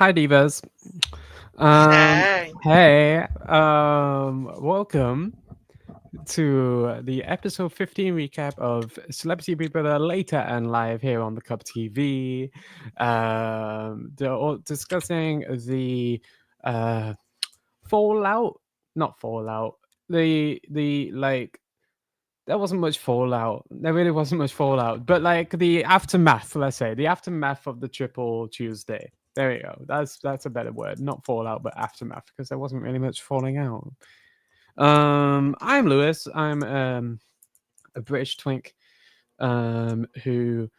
Hi, divas. Hey. Hey. Welcome to the episode 15 recap of Celebrity Big Brother later and live here on the Cup TV. They're discussing the uh, fallout, not fallout. The like there wasn't much fallout. There really wasn't much fallout, but like the aftermath, let's say, the aftermath of the Triple Tuesday. There we go. That's a better word. Not fallout, but aftermath, because there wasn't really much falling out. I'm Lewis. I'm a British twink who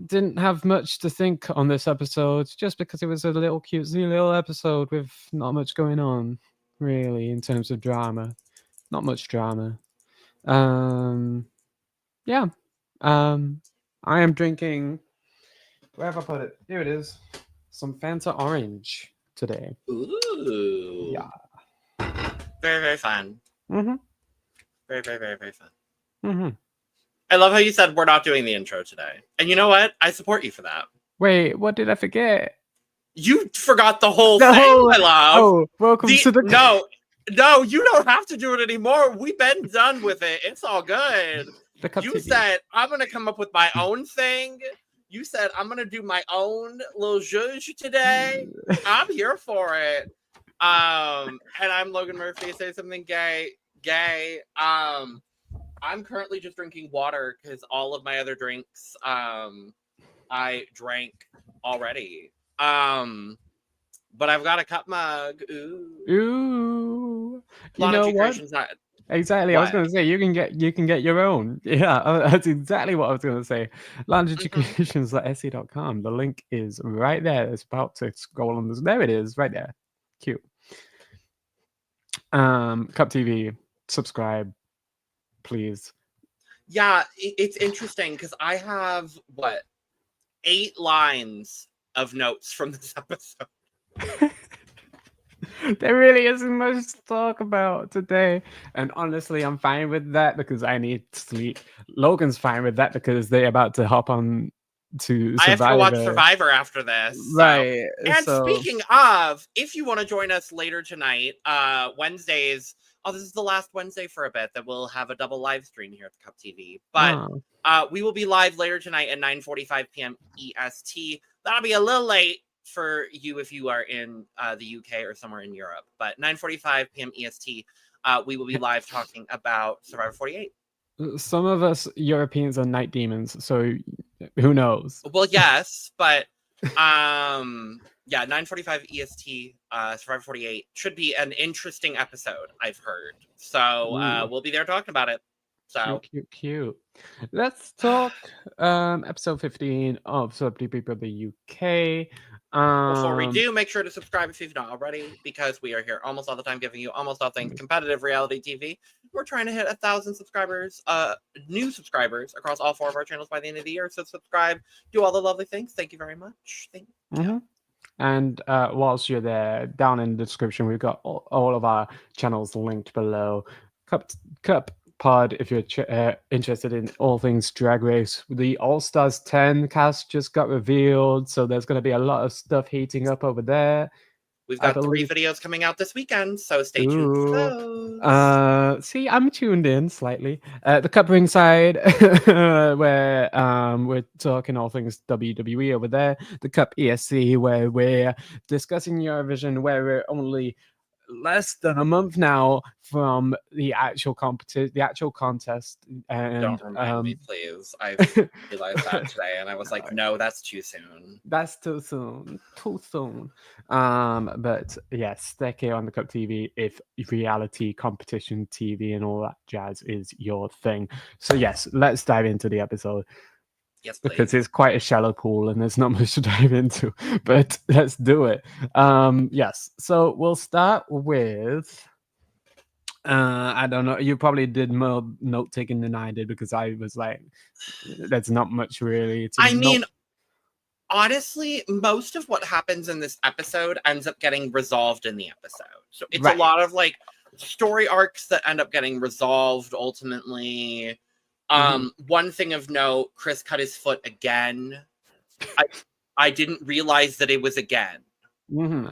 didn't have much to think on this episode, just because it was a little cutesy little episode with not much going on, really, in terms of drama. Not much drama. Um, yeah. Um, I am drinking. Where have I put it? Here it is. Some Fanta Orange today. Ooh. Yeah. Very, very fun. Mm-hmm. Very, very, very, very fun. Mm-hmm. I love how you said we're not doing the intro today. And you know what? I support you for that. Wait, what did I forget? You forgot the whole The thing, whole- my love. Oh, welcome to the. No, you don't have to do it anymore. We've been done with it. It's all good. The Cup You TV. said, I'm going to come up with my own thing. You said, I'm going to do my own little zhuzh today. I'm here for it. And I'm Logan Murphy. Say something gay. I'm currently just drinking water because all of my other drinks I drank already. But I've got a cup mug. Ooh. You Lana know G what? Creations not. Exactly. What? I was going to say you can get your own. Yeah, that's exactly what I was going to say. LandryCreations.se.com. The link is right there. It's about to scroll on this. There it is, right there. Cute. Cup TV. Subscribe, please. Yeah, it's interesting because I have 8 lines of notes from this episode. There really isn't much to talk about today. And honestly, I'm fine with that because I need sleep. Logan's fine with that because they're about to hop on to I have to watch Survivor. Survivor after this. Right. And so... speaking of, if you want to join us later tonight, Wednesdays. Oh, this is the last Wednesday for a bit that we'll have a double live stream here at the Cup TV. But we will be live later tonight at 9:45 p.m. EST. That'll be a little late for you if you are in the UK or somewhere in Europe. But 9:45 p.m. EST, we will be live talking about Survivor 48. Some of us Europeans are night demons, so who knows? Well, yes, but yeah, 9:45 EST, Survivor 48 should be an interesting episode, I've heard. So we'll be there talking about it. So cute. Let's talk episode 15 of Celebrity Big Brother UK. Before we do, make sure to subscribe if you've not already, because we are here almost all the time giving you almost all things competitive reality TV. We're trying to hit 1,000 subscribers, new subscribers across all 4 of our channels by the end of the year. So subscribe, do all the lovely things. Thank you very much. Thank you. Mm-hmm. And whilst you're there, down in the description, we've got all of our channels linked below. Cup Pod, if you're interested in all things Drag Race. The All Stars 10 cast just got revealed, so there's going to be a lot of stuff heating up over there. We've got 3 videos coming out this weekend, so stay tuned for those. See, I'm tuned in slightly. The Cup Ringside, where we're talking all things WWE over there. The Cup ESC, where we're discussing Eurovision, where we're only less than a month now from the actual contest. And don't remind me, please. I realized that today, and I was like, no, that's too soon. That's too soon. But yes, stick here on the Cup TV if reality competition TV and all that jazz is your thing. So yes, let's dive into the episode. Yes, please. Because it's quite a shallow pool and there's not much to dive into, but let's do it. Yes, so we'll start with I don't know, you probably did more note taking than I did, because I was like, there's not much really to honestly, most of what happens in this episode ends up getting resolved in the episode. So it's a lot of like story arcs that end up getting resolved ultimately. One thing of note, Chris cut his foot again. I didn't realize that it was again. Mm-hmm.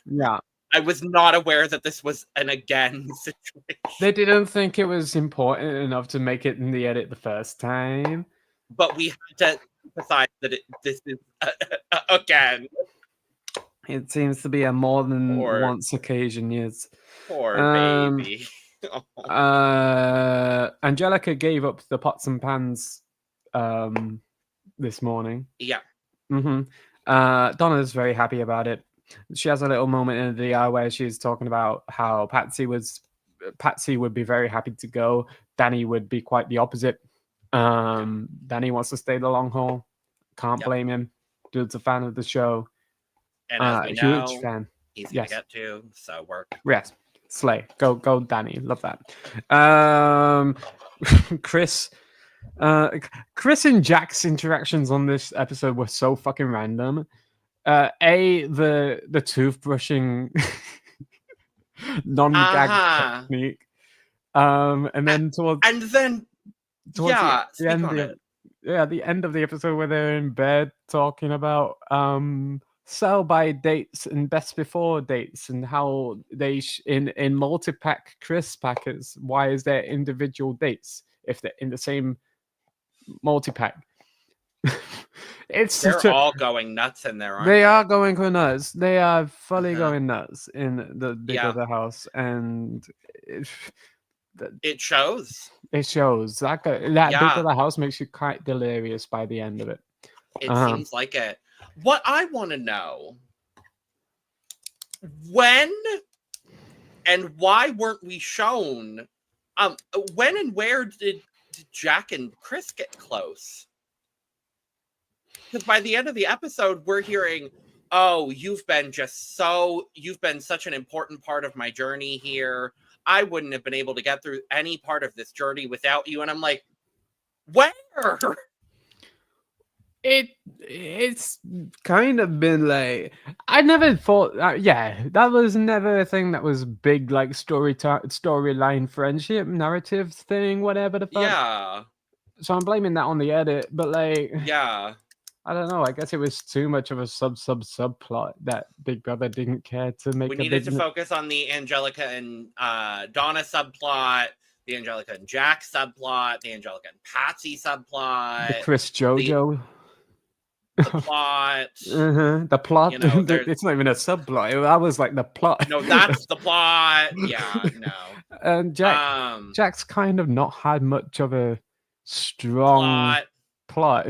Yeah. I was not aware that this was an again situation. They didn't think it was important enough to make it in the edit the first time. But we had to emphasize that this is again. It seems to be a more than once occasion, yes. Poor baby. Angelica gave up the pots and pans this morning. Yeah. Mm-hmm. Donna's very happy about it. She has a little moment in the DR where she's talking about how Patsy would be very happy to go. Danny would be quite the opposite. Danny wants to stay the long haul. Can't blame him. Dude's a fan of the show. And as we know, huge fan. He's gonna get to, so work. Yes. Slay. Go Danny. Love that. Chris and Jack's interactions on this episode were so fucking random. The toothbrushing non-gag technique. And then towards the end of the episode where they're in bed talking about sell-by dates and best before dates and how they in multi-pack crisp packets, why is there individual dates if they're in the same multi-pack? They're all going nuts in there, aren't they? They are going nuts. They are fully going nuts in the big other house, and it shows. It shows that big other house makes you quite delirious by the end of it. It seems like it. What I want to know, when and why weren't we shown? When and where did Jack and Chris get close? Because by the end of the episode, we're hearing, "Oh, you've been such an important part of my journey here. I wouldn't have been able to get through any part of this journey without you." And I'm like, where? It's kind of been like, I never thought that was never a thing that was big, like storyline friendship narrative thing, whatever the fuck. Yeah. So I'm blaming that on the edit, but like, yeah, I don't know. I guess it was too much of a subplot that Big Brother didn't care to make. We needed to focus on the Angelica and Donna subplot, the Angelica and Jack subplot, the Angelica and Patsy subplot, the Chris JoJo. The plot. The plot. It's not even a subplot. I was like the plot. No, that's the plot. Yeah, no. And Jack's kind of not had much of a strong plot.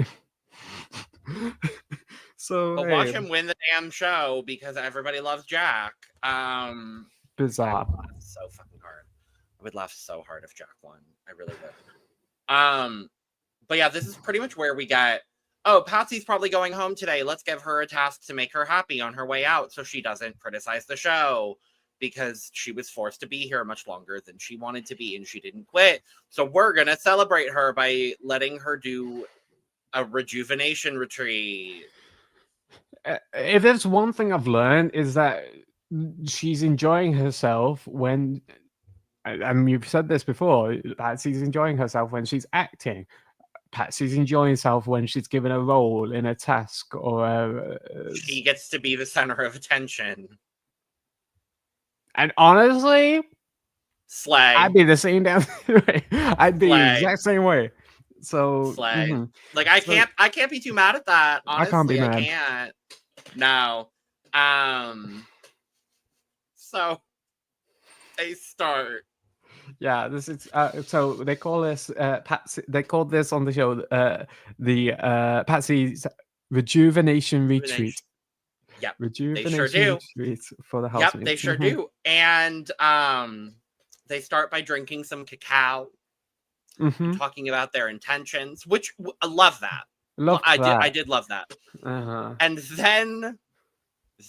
But watch him win the damn show because everybody loves Jack. Bizarre. I would laugh so fucking hard. I would laugh so hard if Jack won. I really would. But yeah, this is pretty much where we get. Oh, Patsy's probably going home today. Let's give her a task to make her happy on her way out so she doesn't criticize the show because she was forced to be here much longer than she wanted to be and she didn't quit. So we're going to celebrate her by letting her do a rejuvenation retreat. If there's one thing I've learned is that she's enjoying herself when, and you've said this before, Patsy's enjoying herself when she's acting. Patsy's enjoying herself when she's given a role in a task or she gets to be the center of attention. And honestly, slay. I'd be the same damn way. I'd be the exact same way. So slay. Like I can't be too mad at that. Honestly, I can't be mad. I can't. No. So they start. Yeah, this is so they call this Patsy. They called this on the show the Patsy's Rejuvenation Retreat. Yep, Rejuvenation they sure do. Retreat for the house. Yep, they sure do. And they start by drinking some cacao, talking about their intentions, which I love that. I did love that. And then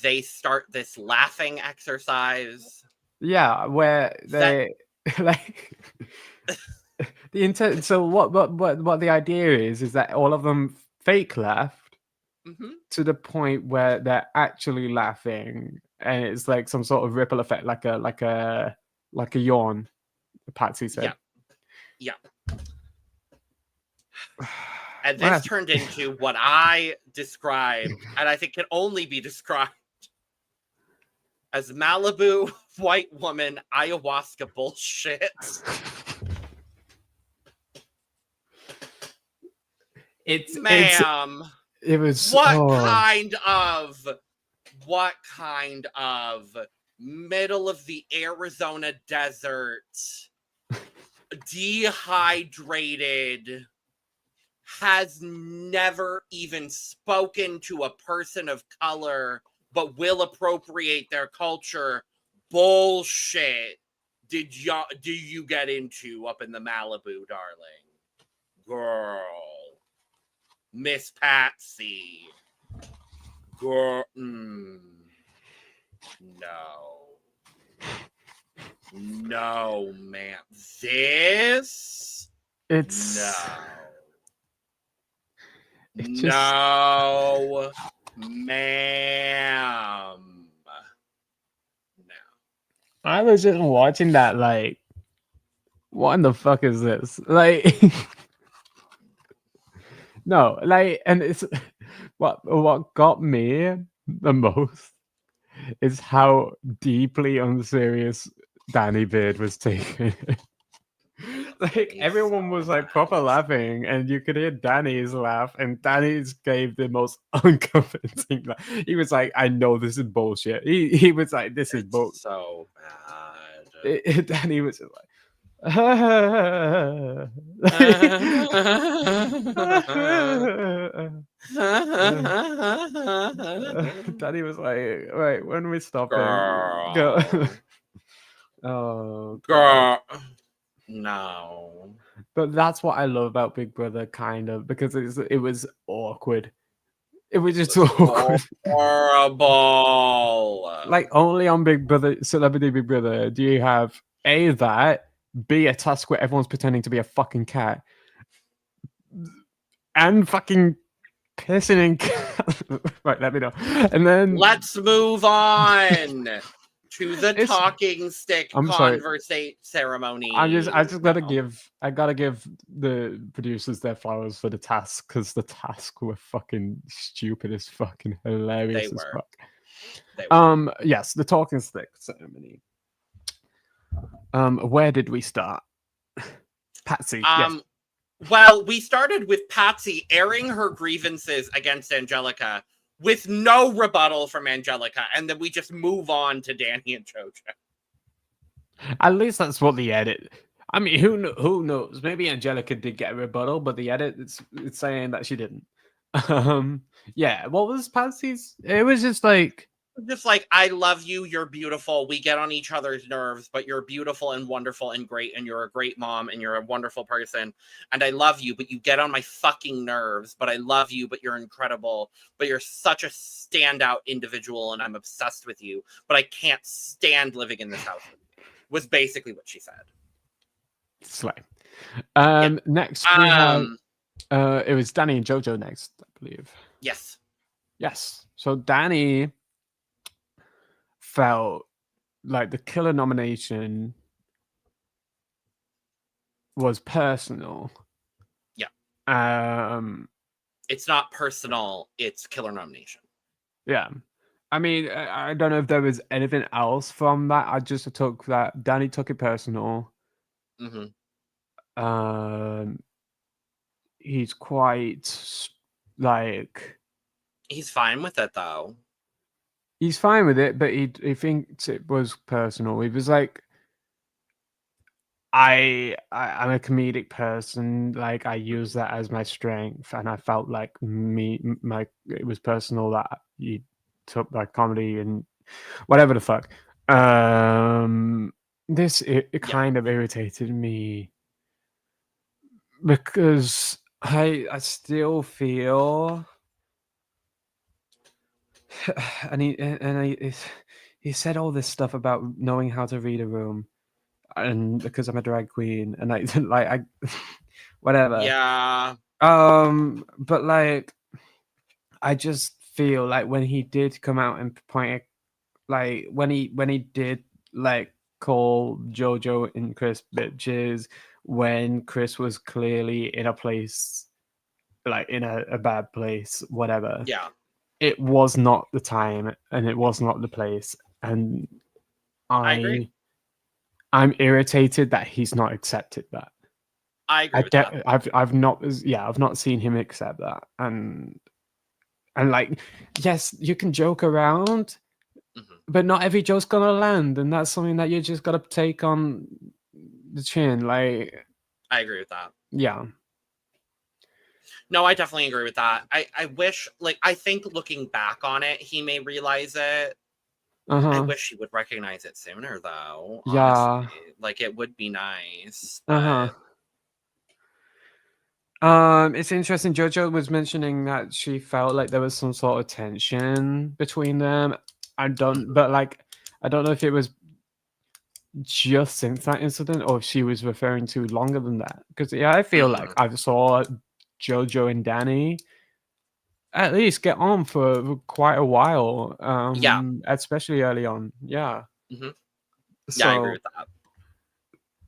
they start this laughing exercise. Yeah, where they. Like the intent. So what the idea is that all of them fake laughed to the point where they're actually laughing, and it's like some sort of ripple effect, like a yawn. Patsy said. Yeah. And this turned into what I described, and I think can only be described as Malibu white woman ayahuasca bullshit. Ma'am, it was what kind of middle of the Arizona desert, dehydrated, has never even spoken to a person of color, but will appropriate their culture bullshit do you get into up in the Malibu, darling? Girl. Miss Patsy. Girl. No, ma'am. it's No, ma'am. No. I was just watching that like, what in the fuck is this? Like, no, like, and it's what got me the most is how deeply unserious Danny Beard was taken. Like, everyone was like proper laughing, and you could hear Danny's laugh, and Danny's gave the most unconvincing laugh. He was like, "I know this is bullshit." He was like, "This is bullshit." So bad. Danny was just like, Danny was like, "Right, when we stopping?" Girl. Oh, girl. No. But that's what I love about Big Brother, kind of, because it was awkward. It was just awkward. Horrible. Like, only on Big Brother, Celebrity Big Brother, do you have A, that, B, a task where everyone's pretending to be a fucking cat, and fucking pissing in cat. Right, let me know. And then let's move on to the talking stick conversation ceremony. I just gotta give the producers their flowers for the task, because the tasks were fucking stupid as fucking hilarious as fuck. Yes, the talking stick ceremony. Where did we start? Patsy. Yes. Well, we started with Patsy airing her grievances against Angelica with no rebuttal from Angelica, and then we just move on to Danny and JoJo. At least that's what the edit. I mean, who knows? Maybe Angelica did get a rebuttal, but the edit it's saying that she didn't. Yeah. What was Patsy's? It was just like, I love you, you're beautiful, we get on each other's nerves, but you're beautiful and wonderful and great, and you're a great mom, and you're a wonderful person, and I love you, but you get on my fucking nerves, but I love you, but you're incredible, but you're such a standout individual, and I'm obsessed with you, but I can't stand living in this house with you, was basically what she said. Slay. Next we have it was Danny and JoJo next, I believe. Yes. So Danny felt like the killer nomination was personal. Yeah. It's not personal, it's killer nomination. Yeah. I mean, I don't know if there was anything else from that. I just took that Danny took it personal. He's quite like, he's fine with it though. He's fine with it, but he thinks it was personal. He was like, I'm a comedic person. Like, I use that as my strength, and I felt like it was personal that he took like comedy and whatever the fuck. It kind of irritated me, because I still feel. And he said all this stuff about knowing how to read a room, and because I'm a drag queen, and I whatever. Yeah. But like, I just feel like when he did come out and point, like when he did like call JoJo and Chris bitches, when Chris was clearly in a place, like in a bad place, whatever. Yeah. It was not the time, and it was not the place. and I agree. I'm irritated that he's not accepted that. I agree with that. I've not seen him accept that, and like, yes, you can joke around, but not every joke's gonna land, and that's something that you just gotta take on the chin. Like, I agree with that. Yeah. No, I definitely agree with that. I wish, like, I think looking back on it, he may realize it. I wish he would recognize it sooner, though. Honestly, like, it would be nice. But... It's interesting. JoJo was mentioning that she felt like there was some sort of tension between them. But like, I don't know if it was just since that incident or if she was referring to longer than that. Because I feel like I saw JoJo and Danny at least get on for quite a while. Especially early on. Yeah. So, I agree with that.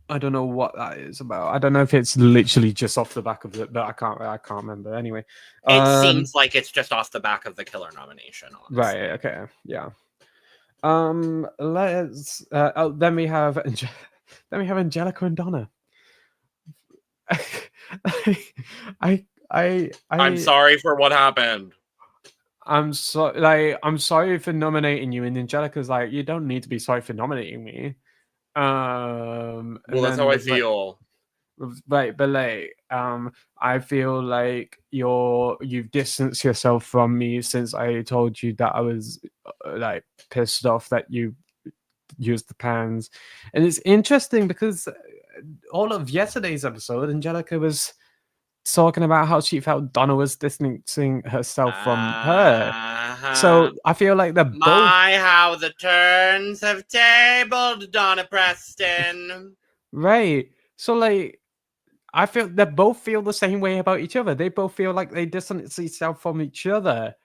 I don't know what that is about. I don't know if it's literally just off the back of it, but I can't remember. Anyway, it seems like it's just off the back of the killer nomination. Honestly. Right. Okay. Yeah. Let's. Then we have Angelica and Donna. I'm sorry for what happened. I'm sorry for nominating you, and Angelica's like, you don't need to be sorry for nominating me. Well, that's how I feel. Right, but like, I feel like you've distanced yourself from me since I told you that I was like pissed off that you used the pans, and it's interesting because all of yesterday's episode, Angelica was talking about how she felt Donna was distancing herself from her. So I feel like they're both. How the turns have tabled, Donna Preston. Right. So like, I feel they both feel the same way about each other. They both feel like they distance themselves from each other.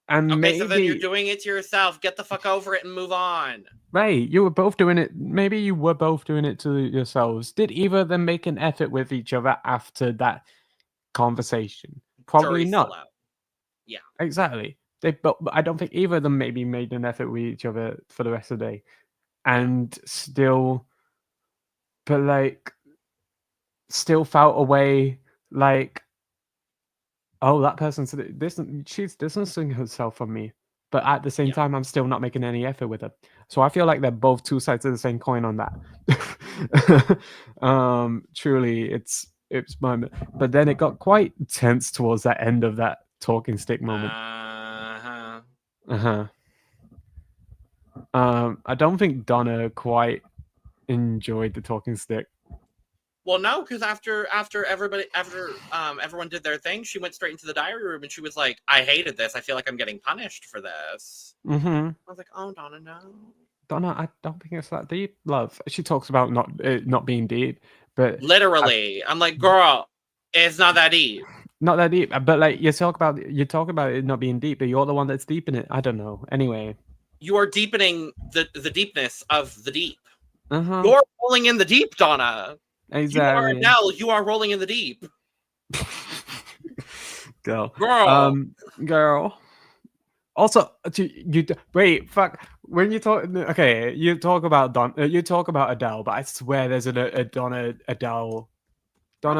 And okay, so then you're doing it to yourself. Get the fuck over it and move on. Right. You were both doing it. Maybe you were both doing it to yourselves. Did either of them make an effort with each other after that conversation? Probably not. Yeah. Exactly. I don't think either of them maybe made an effort with each other for the rest of the day. And still, but like, still felt a way like, oh, that person's she's distancing herself from me, but at the same time, I'm still not making any effort with her. So I feel like they're both two sides of the same coin on that. Truly, it's moment, but then it got quite tense towards that end of that talking stick moment. I don't think Donna quite enjoyed the talking stick. Well, no, because after everyone did their thing, she went straight into the diary room and she was like, "I hated this. I feel like I'm getting punished for this." I was like, "Oh, Donna, no." Donna, I don't think it's that deep, love. She talks about not being deep, but literally, I'm like, girl, it's not that deep. Not that deep, but like you talk about it not being deep, but you're the one that's deep in it. I don't know. Anyway, you are deepening the deepness of the deep. You're rolling in the deep, Donna. Exactly. You are Adele. You are rolling in the deep. Girl. Girl. Also, you wait. Fuck. When you talk, okay, you talk about Adele, but I swear there's a Donna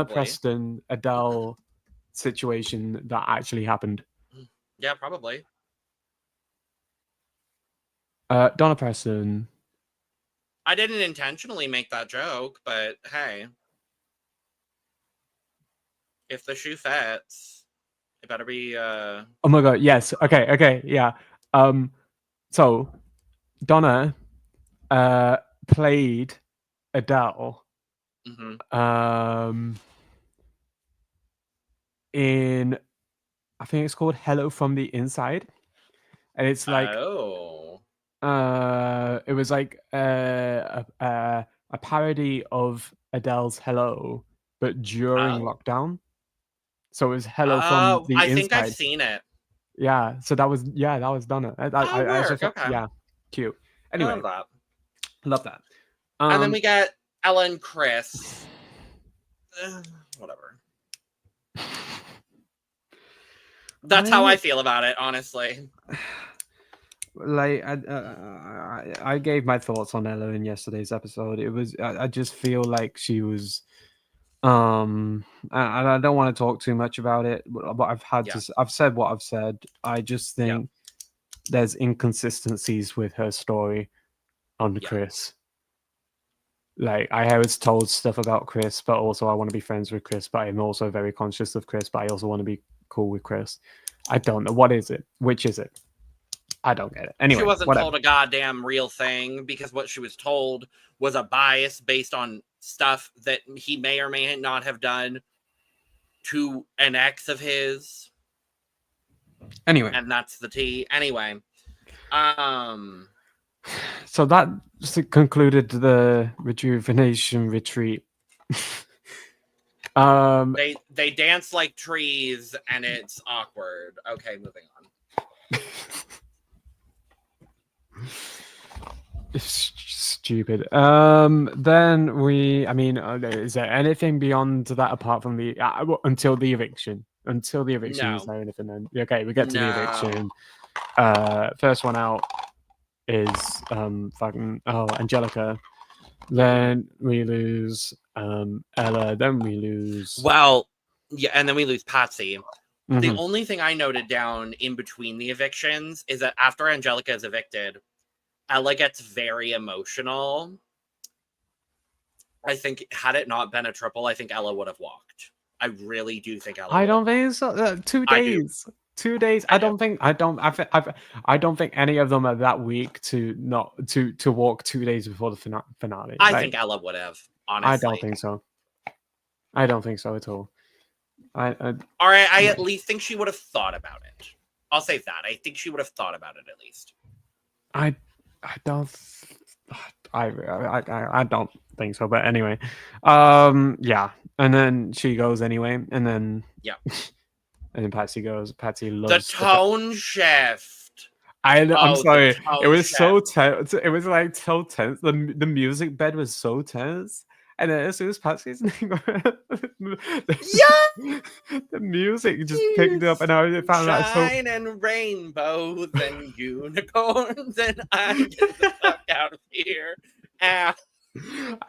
Preston Adele situation that actually happened. Yeah, probably. Donna Preston. I didn't intentionally make that joke, but hey, if the shoe fits, it better be. Oh my god! Yes. Okay. Yeah. So Donna, played Adele. In, I think it's called "Hello from the Inside," and it's like, it was like a parody of Adele's "Hello," but during lockdown. So it was "Hello from the Inside." I think I've seen it. Yeah, so that was Donna. I just, okay. Yeah, cute. Anyway, I love that. And then we got Ella and Chris. Whatever. That's how I feel about it, honestly. like I gave my thoughts on Ella in yesterday's episode. It was I just feel like she was and I don't want to talk too much about it, but I've said what I've said. I just think there's inconsistencies with her story on Chris. Like I was told stuff about Chris, but also I want to be friends with Chris, but I'm also very conscious of Chris, but I also want to be cool with Chris. I don't know. What is it? Which is it? I don't get it. Anyway, she wasn't told a goddamn real thing, because what she was told was a bias based on stuff that he may or may not have done to an ex of his. Anyway. And that's the tea. Anyway. So that concluded the rejuvenation retreat. They dance like trees and it's awkward. Okay, moving on. It's stupid. Then is there anything beyond that apart from the until the eviction? Until the eviction, is there anything then? Okay, we get to the eviction. First one out is Angelica. Then we lose Ella. Then we lose. Well, yeah, and then we lose Patsy. Mm-hmm. The only thing I noted down in between the evictions is that after Angelica is evicted, Ella gets very emotional. I think had it not been a triple, I think Ella would have walked. I really do think Ella. I don't think so. 2 days. 2 days. I don't think any of them are that weak to walk 2 days before the finale. I think Ella would have. Honestly, I don't think so. I don't think so at all. All right. I at least think she would have thought about it. I'll say that. I think she would have thought about it at least. I don't think so. But anyway, yeah. And then she goes anyway, and then and then Patsy goes. Patsy loves the tone shift. I'm sorry. It was so tense. It was like so tense. The music bed was so tense. And then as soon as Patsy's name, the music just picked up, and I found that so. Shine and rainbows and unicorns, and I get the fuck out of here. Ow.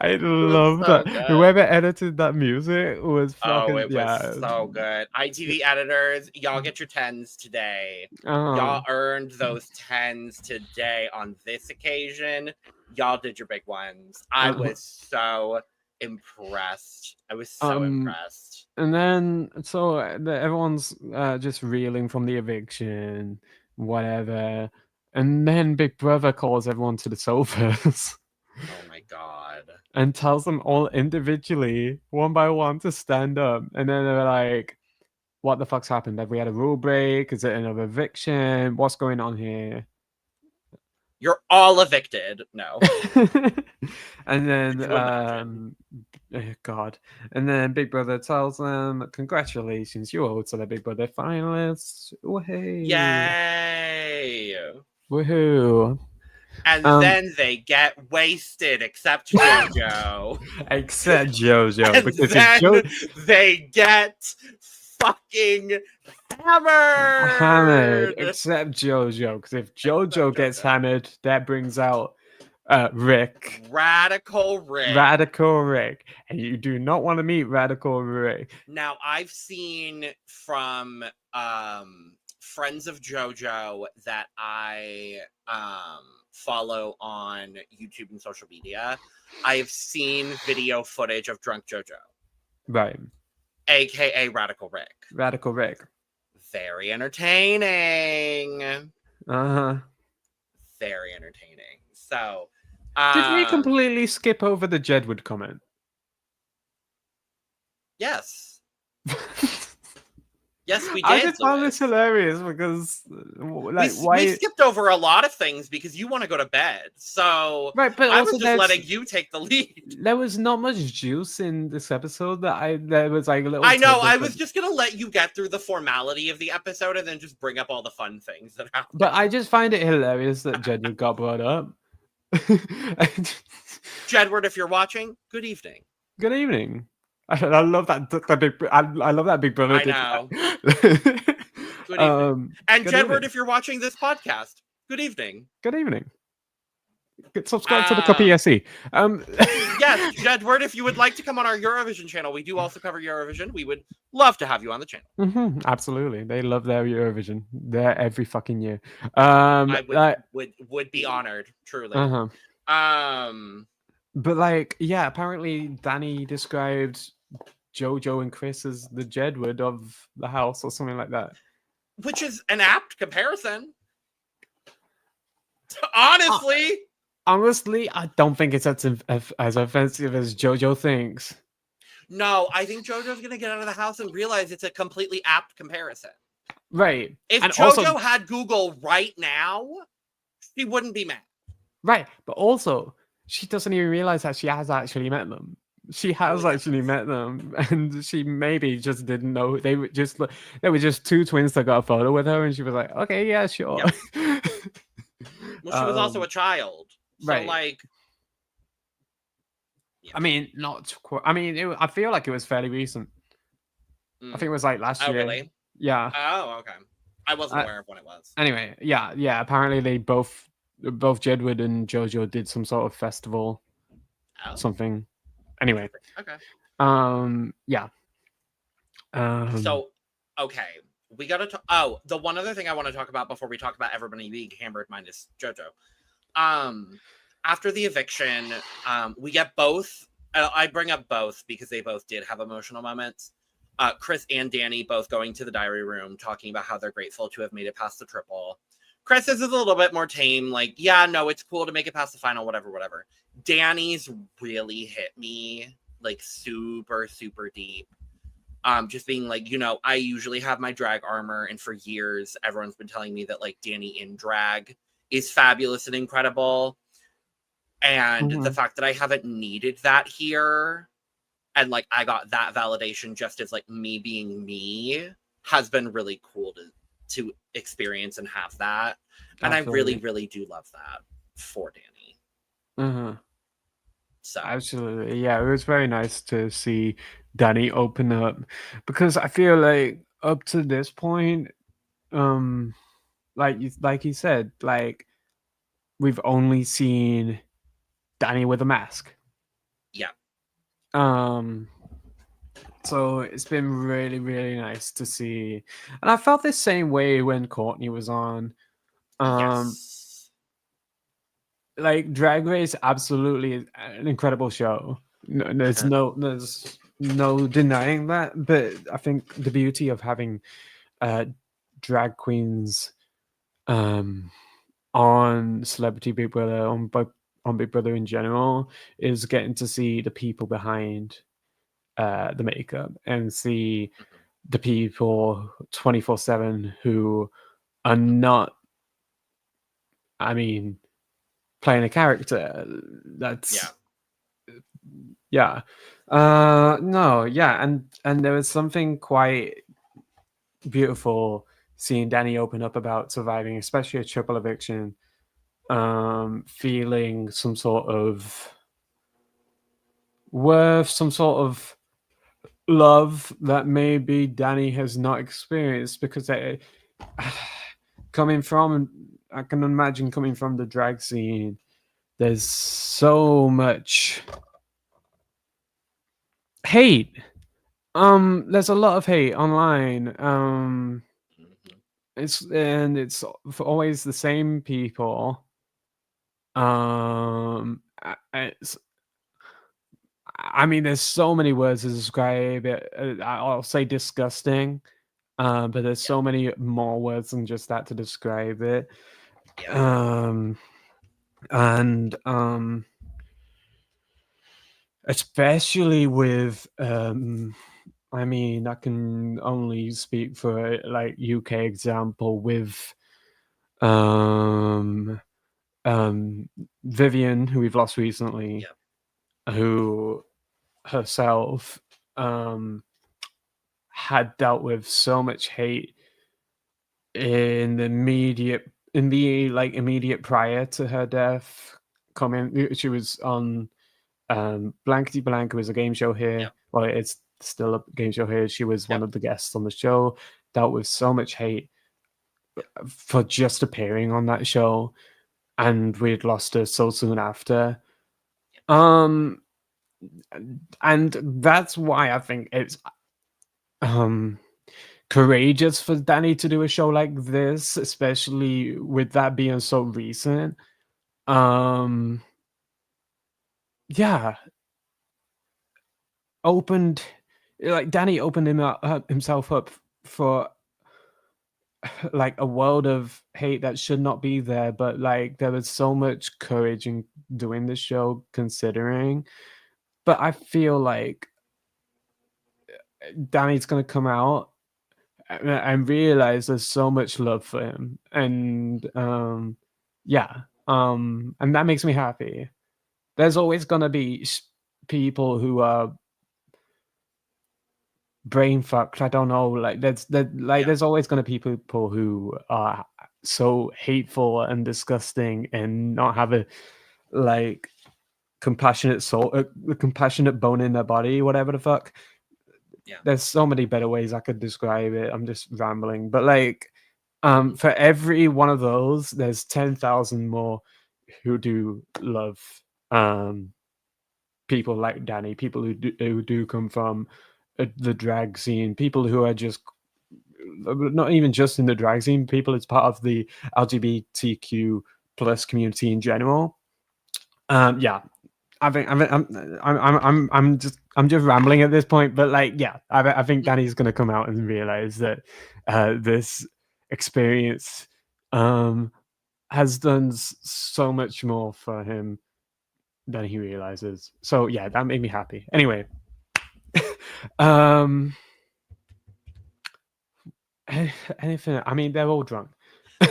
I love that. Good. Whoever edited that music was fucking. It was so good. ITV editors, y'all get your 10s today. Y'all earned those 10s today on this occasion. Y'all did your big ones. I was so impressed. I was so impressed. And then everyone's just reeling from the eviction, whatever. And then Big Brother calls everyone to the sofas. Oh my god. And tells them all individually, one by one, to stand up. And then they're like, what the fuck's happened? Have we had a rule break? Is it another eviction? What's going on here? You're all evicted. No. And then God. And then Big Brother tells them, congratulations, you're also the Big Brother finalists. Woohoo. Yay. Woohoo. And then they get wasted, except JoJo. Except JoJo. And because then they get fucking hammered. Except JoJo. Because if JoJo gets hammered, that brings out Rick. Radical Rick. Radical Rick. And you do not want to meet Radical Rick. Now, I've seen from friends of JoJo that I follow on YouTube and social media, I've seen video footage of drunk JoJo. Right. AKA Radical Rick. Radical Rick. Very entertaining. Uh-huh. Very entertaining. So, did we completely skip over the Jedward comment? Yes. Yes, we did. I just found this hilarious because we skipped over a lot of things because you want to go to bed. So right, but I was just letting you take the lead. There was not much juice in this episode there was like a little. I know. I was just gonna let you get through the formality of the episode and then just bring up all the fun things that happened. But I just find it hilarious that Jedward got brought up. Jedward, if you're watching, good evening. Good evening. I love that. I love that Big Brother. I know. Good evening. And Jedward, if you're watching this podcast, Good evening. Good evening. Subscribe to the Copy SE. Yes, Jedward, if you would like to come on our Eurovision channel, we do also cover Eurovision. We would love to have you on the channel. Absolutely, they love their Eurovision. They're every fucking year. I would be honored, truly. But like, yeah, apparently Danny described Jojo and Chris as the Jedward of the house or something like that. Which is an apt comparison. Honestly. Honestly, I don't think it's as offensive as Jojo thinks. No, I think Jojo's going to get out of the house and realize it's a completely apt comparison. Right. If Jojo had Google right now, she wouldn't be mad. Right. But also, she doesn't even realize that she has actually met them. She has actually met them, and she maybe just didn't know. They were just two twins that got a photo with her, and she was like, okay, yeah, sure. Yep. Well, she was also a child. So, right. like... Yeah. I mean, not quite. I mean, I feel like it was fairly recent. I think it was like last year. Really? Yeah. Oh, okay. I wasn't aware of when it was. Anyway, yeah. Apparently, they both Jedward and Jojo did some sort of festival, something. Anyway. Okay. Yeah. So, okay, we gotta talk. Oh, the one other thing I want to talk about before we talk about everybody being hammered minus Jojo. After the eviction, we get both. I bring up both because they both did have emotional moments. Chris and Danny both going to the diary room, talking about how they're grateful to have made it past the triple. Chris is a little bit more tame, like, yeah, no, it's cool to make it past the final, whatever. Danny's really hit me, like, super, super deep. Just being like, I usually have my drag armor, and for years, everyone's been telling me that, like, Danny in drag is fabulous and incredible. And the fact that I haven't needed that here, and, like, I got that validation just as, like, me being me, has been really cool to experience and have that. And absolutely. I really, really do love that for Danny. So absolutely, yeah, it was very nice to see Danny open up, because I feel like up to this point, like you said, like, we've only seen Danny with a mask. Yeah. So it's been really, really nice to see, and I felt the same way when Courtney was on. Yes. Like, Drag Race absolutely is an incredible show. There's no denying that. But I think the beauty of having drag queens on Celebrity Big Brother, on Big Brother in general, is getting to see the people behind the makeup and see the people 24/7 who are not, I mean, playing a character. That's yeah. No, yeah, and there was something quite beautiful seeing Danny open up about surviving, especially a triple eviction, feeling some sort of worth, some sort of love that maybe Danny has not experienced, because I can imagine coming from the drag scene, there's so much hate. There's a lot of hate online. It's for always the same people. I mean, there's so many words to describe it. I'll say disgusting, but there's so many more words than just that to describe it. And especially with I mean, I can only speak for, like, UK example with Vivian, who we've lost recently, who herself had dealt with so much hate in the immediate prior to her death. She was on Blankety Blank. It was a game show here. Well, it's still a game show here. She was one of the guests on the show. Dealt with so much hate for just appearing on that show, and we'd lost her so soon after. And that's why I think it's courageous for Danny to do a show like this, especially with that being so recent. Yeah, opened like Danny opened himself up for like a world of hate that should not be there, but like there was so much courage in doing the show considering. But I feel like Danny's gonna come out and realize there's so much love for him, and and that makes me happy. There's always gonna be people who are brain fucked. I don't know. Like there's always gonna be people who are so hateful and disgusting and not have a like compassionate soul, a compassionate bone in their body, whatever the fuck. Yeah. There's so many better ways I could describe it. I'm just rambling, but like, for every one of those, there's 10,000 more who do love people like Danny, people who do come from the drag scene, people who are just not even just in the drag scene, people as part of the LGBTQ plus community in general. Yeah, I think I'm just rambling at this point, but like, yeah, I think Danny's gonna come out and realize that this experience has done so much more for him than he realizes. So yeah, that made me happy. Anyway, anything? I mean, they're all drunk.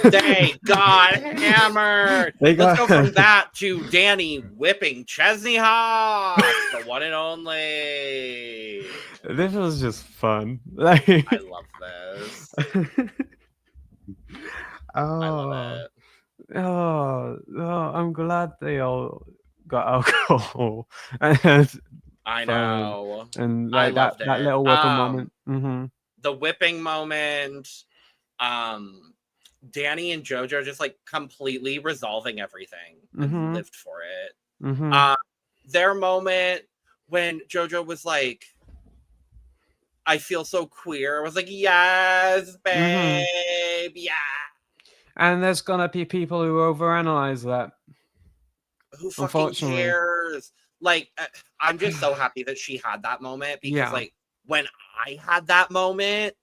They got hammered. Let's go from that to Danny whipping Chesney Hawk, the one and only. This was just fun. Like, I love this. I love it. Oh, I'm glad they all got alcohol. I know. And like that little whipping moment. The whipping moment. Danny and JoJo just like completely resolving everything and lived for it. Their moment when JoJo was like, I feel so queer. I was like, yes, babe, yeah. And there's gonna be people who overanalyze that. Who fucking cares? Like, I'm just so happy that she had that moment because, like, when I had that moment,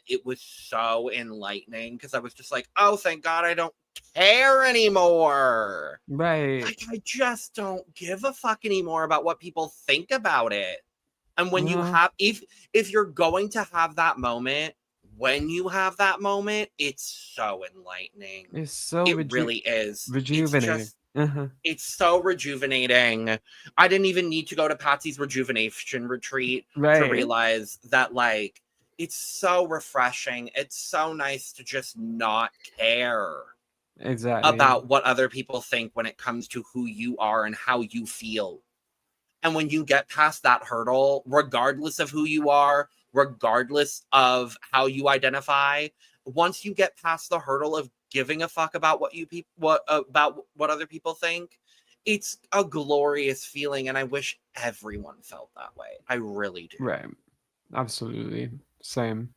it was so enlightening because I was just like, oh, thank God I don't care anymore. Right. Like, I just don't give a fuck anymore about what people think about it. And when you have, if you're going to have that moment, when you have that moment, it's so enlightening. It's so it really is rejuvenating. It's so rejuvenating. I didn't even need to go to Patsy's rejuvenation retreat to realize that, like, it's so refreshing. It's so nice to just not care about what other people think when it comes to who you are and how you feel. And when you get past that hurdle, regardless of who you are, regardless of how you identify, once you get past the hurdle of giving a fuck about what other people think, it's a glorious feeling, and I wish everyone felt that way. I really do. Right. Absolutely. Same.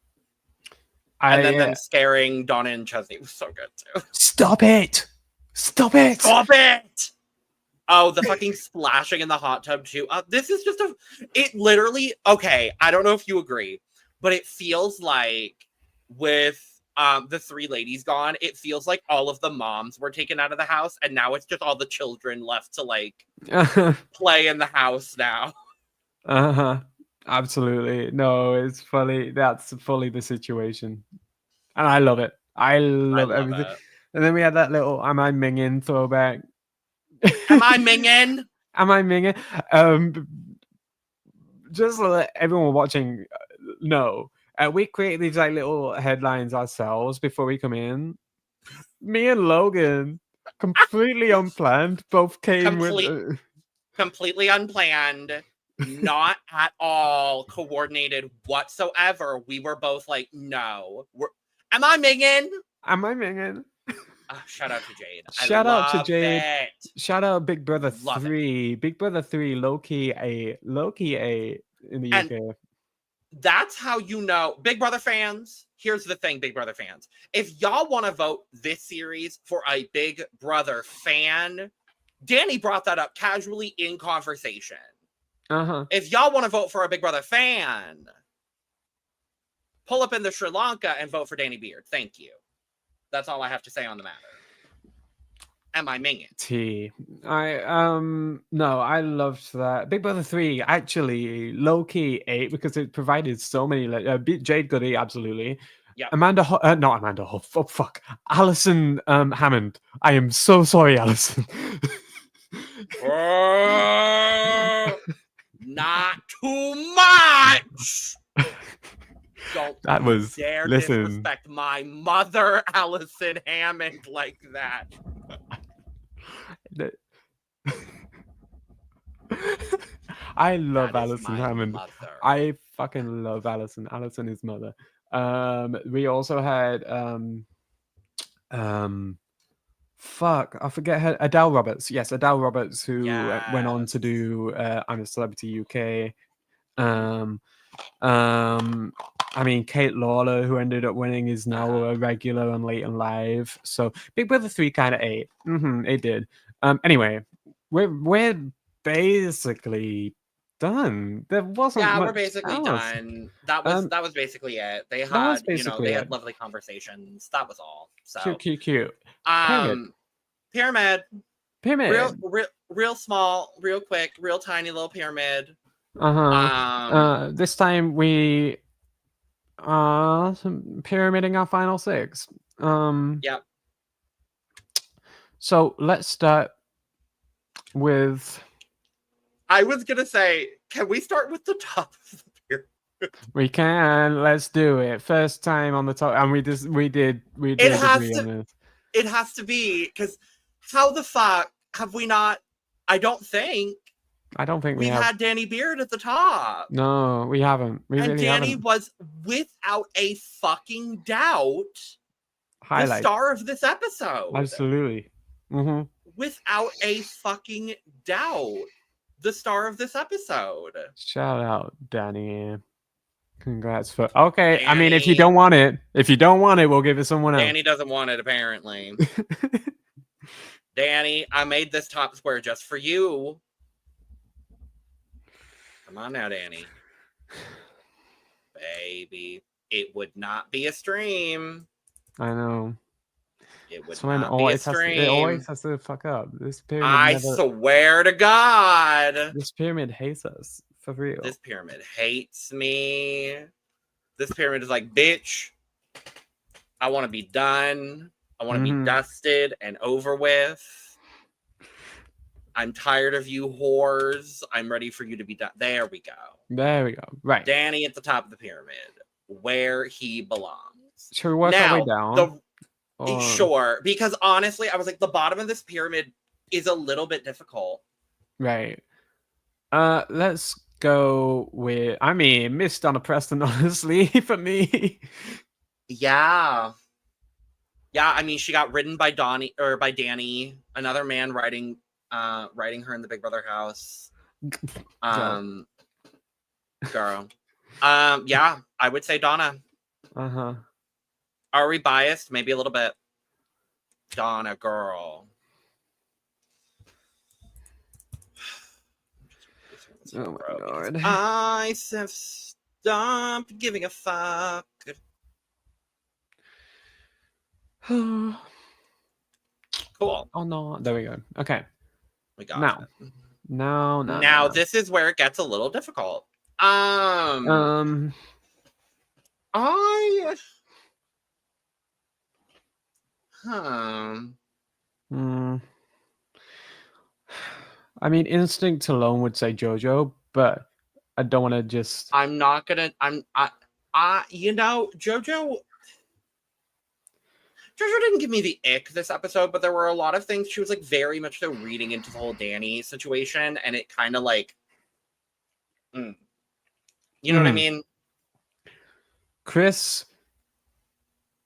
And then them scaring Donna and Chesney was so good too. Stop it! Stop it! Stop it! Oh, the fucking splashing in the hot tub too. This is just it literally, okay, I don't know if you agree, but it feels like with the three ladies gone, it feels like all of the moms were taken out of the house and now it's just all the children left to like play in the house now. Absolutely. No, it's fully, that's fully the situation. And I love it. I love everything. And then we had that little Am I Mingin throwback. Am I minging? Am I minging? Just to let everyone watching know, we create these like little headlines ourselves before we come in. Me and Logan, completely unplanned, both came with completely unplanned. not at all coordinated whatsoever. We were both like, no. Am I minging? Am I minging? Shout out to Jade. Shout out to Jade. It. Shout out Big Brother Love 3. Big Brother 3, low-key A in the UK. That's how you know. Big Brother fans, here's the thing, Big Brother fans. If y'all want to vote this series for a Big Brother fan, Danny brought that up casually in conversation. If y'all want to vote for a Big Brother fan, pull up in the Sri Lanka and vote for Danny Beard. Thank you. That's all I have to say on the matter. Am I minging? No, I loved that. Big Brother 3 actually low-key 8 because it provided so many Jade Goody, absolutely. Yeah. Not Amanda Huff. Oh fuck. Alison Hammond. I am so sorry, Alison. Not too much. Don't dare disrespect my mother, Alison Hammond, like that. I love Alison Hammond. I fucking love Alison. Alison is mother. We also had fuck, I forget her. Adele Roberts. Yes, Adele Roberts, who went on to do I'm a Celebrity UK. I mean, Kate Lawler, who ended up winning, is now a regular on Late and Live. So Big Brother 3 kind of ate. It did. Anyway, we're basically done. There wasn't much we're basically done. That was basically it. They had they had lovely conversations. That was all. So cute. Pyramid. Real small, real quick, real tiny little pyramid. This time we pyramiding our final 6. Yep. So let's start with. I was gonna say, can we start with the top of the pyramid? We can. Let's do it. First time on the top, and we did agree on this. It has to be, because how the fuck have we not? I don't think we had Danny Beard at the top. No, we haven't. Danny was without a fucking doubt the star of this episode. Absolutely. Without a fucking doubt, the star of this episode. Shout out, Danny. Congrats for Danny. I mean, if you don't want it, we'll give it someone else. Danny doesn't want it, apparently. Danny, I made this top square just for you. Come on now, Danny. Baby, it would not be a stream. I know. It would not be a stream. It always has to fuck up. This pyramid. I swear to God. This pyramid hates us. For real. This pyramid hates me. This pyramid is like, bitch, I want to be done. I want to be dusted and over with. I'm tired of you whores. I'm ready for you to be done. There we go. Right. Danny at the top of the pyramid, where he belongs. Should we work our way down? Sure. Because honestly, I was like, the bottom of this pyramid is a little bit difficult. Right. Let's go with, Miss Donna Preston, honestly, for me. Yeah. Yeah, I mean, she got ridden by Danny, another man riding her in the Big Brother house. Girl. Yeah, I would say Donna. Are we biased? Maybe a little bit. Donna, girl. Oh my God. I have stopped giving a fuck. Cool. Oh no, there we go. Okay. We got it. Now this is where it gets a little difficult. I mean, instinct alone would say JoJo, but I don't want to just. I'm not gonna. JoJo didn't give me the ick this episode, but there were a lot of things she was like very much so reading into the whole Danny situation, and it kind of like You know what I mean? Chris,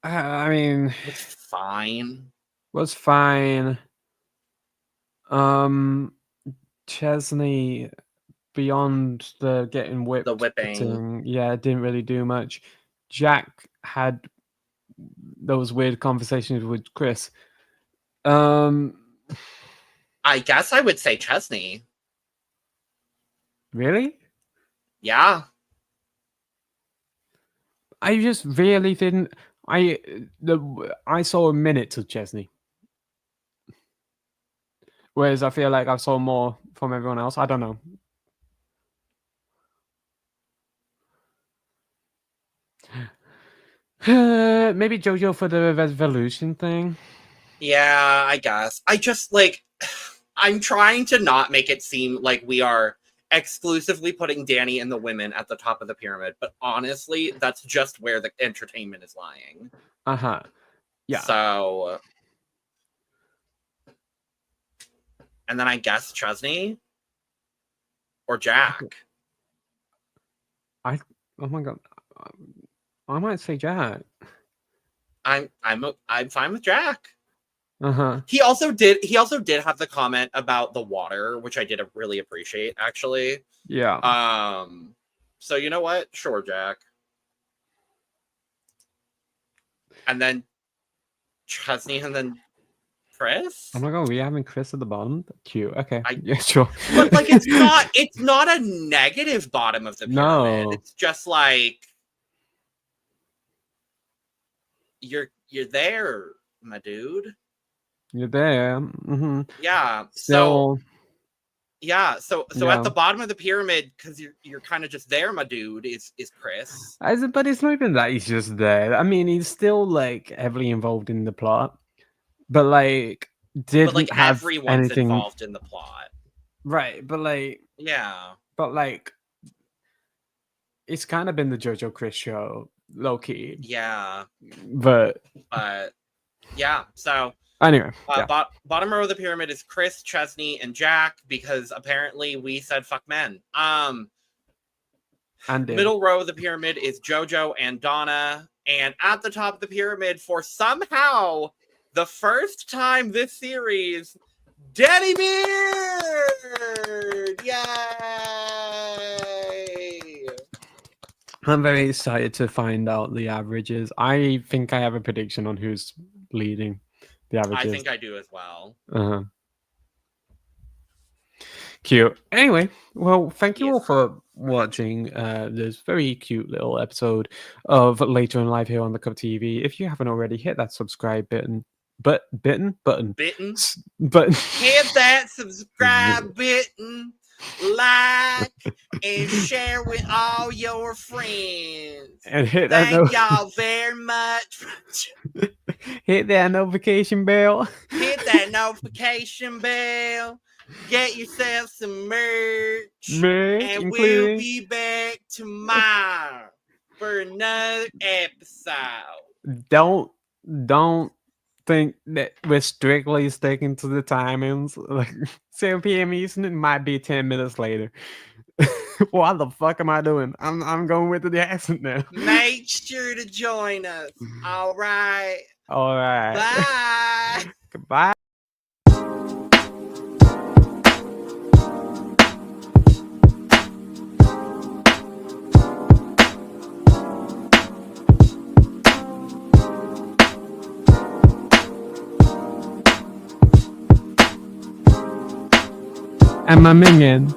I mean, it's fine. Was fine. Chesney, beyond the getting whipped, The whipping, yeah, didn't really do much. Jack had those weird conversations with Chris. I guess I would say Chesney. Really? Yeah. I just really didn't. I saw a minute of Chesney, whereas I feel like I saw more from everyone else. I don't know. Maybe JoJo for the revolution thing. Yeah, I guess. I just like I'm trying to not make it seem like we are exclusively putting Danny and the women at the top of the pyramid, but honestly, that's just where the entertainment is lying. Yeah. So, and then I guess Chesney or Jack. Oh my god, I might say Jack. I'm fine with Jack. Uh-huh. He also did have the comment about the water, which I did really appreciate, actually. Yeah. So you know what? Sure, Jack. And then Chesney, and then Chris. Oh my god, we having Chris at the bottom? Cute. Okay. Yeah, sure. But like, it's not a negative bottom of the pyramid. No. It's just like you're there, my dude. You're there. Mm-hmm. Yeah. So yeah. So Yeah. at the bottom of the pyramid, because you're kind of just there, my dude, is Chris. But it's not even that he's just there. I mean, he's still like heavily involved in the plot, but like didn't have everyone's anything involved in the plot. Right, but like Yeah. but like it's kind of been the JoJo Chris show, low key. Yeah. But yeah. So anyway, bottom row of the pyramid is Chris, Chesney, and Jack, because apparently we said fuck men. And middle row of the pyramid is JoJo and Donna, and at the top of the pyramid, for somehow the first time this series, Daddy Beard! Yay! I'm very excited to find out the averages. I think I have a prediction on who's leading the averages. I think I do as well. Cute. Anyway, well, thank you all for watching this very cute little episode of Later in Life here on the Cup TV. If you haven't already, hit that subscribe button. Hit that subscribe button, like, and share with all your friends. And hit Thank y'all very much. Hit that notification bell. Hit that notification bell. Get yourself some merch. And we'll be back tomorrow for another episode. Don't think that we're strictly sticking to the timings. Like 7 p.m. Eastern, it might be 10 minutes later. What the fuck am I doing? I'm going with the accent now. Make sure to join us. All right. Bye. Goodbye. I'm a minion.